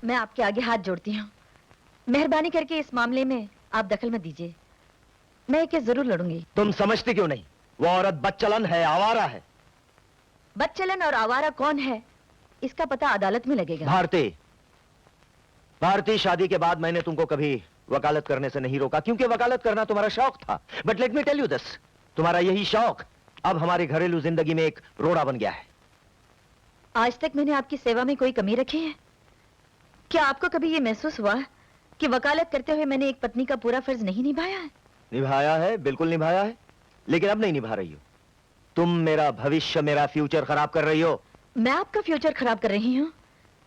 मैं आपके आगे हाथ जोड़ती हूँ, मेहरबानी करके इस मामले में आप दखल मत दीजिए। मैं ये केस जरूर लड़ूंगी। तुम समझती क्यों नहीं? वो औरत बदचलन है, आवारा है। बदचलन और आवारा कौन है इसका पता अदालत में लगेगा। भारती, भारती, शादी के बाद मैंने तुमको कभी वकालत करने से नहीं रोका, क्योंकि वकालत करना तुम्हारा शौक था। But let me tell you this, तुम्हारा यही शौक अब हमारी घरेलू जिंदगी में एक रोड़ा बन गया है। आज तक मैंने आपकी सेवा में कोई कमी रखी है? क्या आपको कभी यह महसूस हुआ कि वकालत करते हुए मैंने एक पत्नी का पूरा फर्ज नहीं निभाया है? निभाया है, बिल्कुल निभाया है, लेकिन अब नहीं निभा रही हो। तुम मेरा भविष्य, मेरा फ्यूचर खराब कर रही हो। मैं आपका फ्यूचर खराब कर रही हूँ?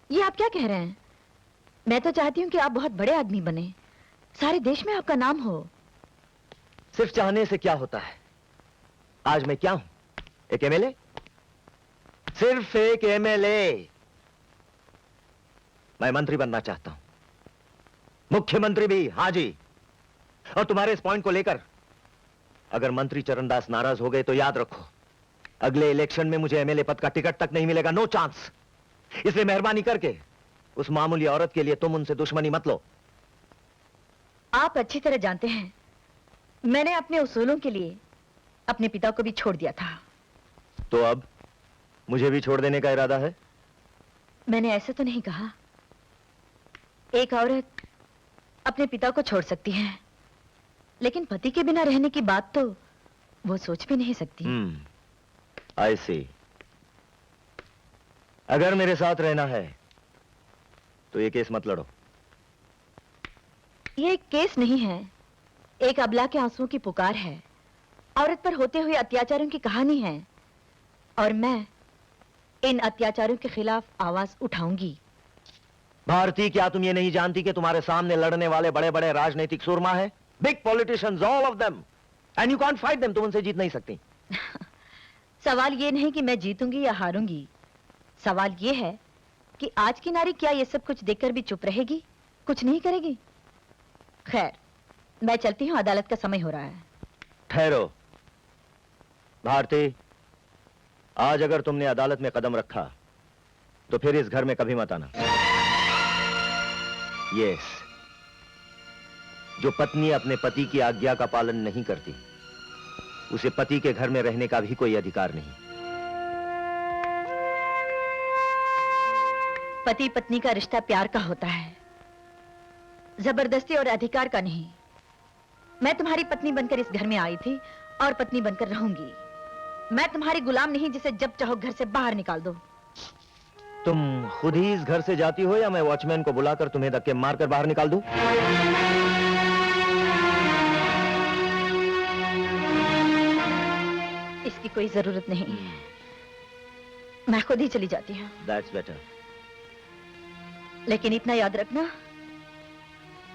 ये आप क्या कह रहे हैं? मैं तो चाहती हूँ कि आप बहुत बड़े आदमी बने, सारे देश में आपका नाम हो। सिर्फ चाहने से क्या होता है? आज मैं क्या हूं? एक एमएलए? सिर्फ एक एमएलए। मैं मंत्री बनना चाहता हूं, मुख्यमंत्री भी, हां जी। और तुम्हारे इस पॉइंट को लेकर अगर मंत्री चरणदास नाराज हो गए तो याद रखो, अगले इलेक्शन में मुझे एमएलए पद का टिकट तक नहीं मिलेगा। No chance. इसलिए मेहरबानी करके उस मामूली औरत के लिए तुम उनसे दुश्मनी मत लो। आप अच्छी तरह जानते हैं मैंने अपने उसूलों के लिए अपने पिता को भी छोड़ दिया था। तो अब मुझे भी छोड़ देने का इरादा है? मैंने ऐसा तो नहीं कहा। एक औरत अपने पिता को छोड़ सकती है, लेकिन पति के बिना रहने की बात तो वो सोच भी नहीं सकती। I see। अगर मेरे साथ रहना है तो ये केस मत लड़ो। ये एक केस नहीं है, एक अबला के आंसुओं की पुकार है। औरत पर होते हुए अत्याचारों की कहानी है, और मैं इन अत्याचारों के खिलाफ आवाज उठाऊंगी। भारती, क्या तुम ये नहीं जानती कि तुम्हारे सामने लड़ने वाले बड़े बड़े राजनीतिक सुरमा हैं? Big politicians, all of them, and you can't fight them. तुम उनसे जीत नहीं सकती। सवाल ये नहीं कि मैं जीतूंगी या हारूंगी, सवाल ये है कि आज की नारी क्या ये सब कुछ देखकर भी चुप रहेगी, कुछ नहीं करेगी? खैर, मैं चलती हूँ, अदालत का समय हो रहा है। ठहरो भारती, आज अगर तुमने अदालत में कदम रखा तो फिर इस घर में कभी मत आना। यस, जो पत्नी अपने पति की आज्ञा का पालन नहीं करती, उसे पति के घर में रहने का भी कोई अधिकार नहीं। पति पत्नी का रिश्ता प्यार का होता है, जबरदस्ती और अधिकार का नहीं। मैं तुम्हारी पत्नी बनकर इस घर में आई थी और पत्नी बनकर रहूंगी। मैं तुम्हारी गुलाम नहीं जिसे जब चाहो घर से बाहर निकाल दो। तुम खुद ही इस घर से जाती हो या मैं वॉचमैन को बुलाकर तुम्हें धक्के मारकर बाहर निकाल दूं? इसकी कोई जरूरत नहीं, मैं खुद ही चली जाती हूँ। That's better। लेकिन इतना याद रखना,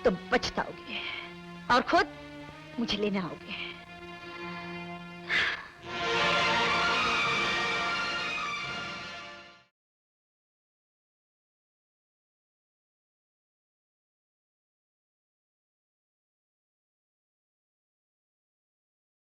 तुम पछताओगे और खुद मुझे लेने आओगे।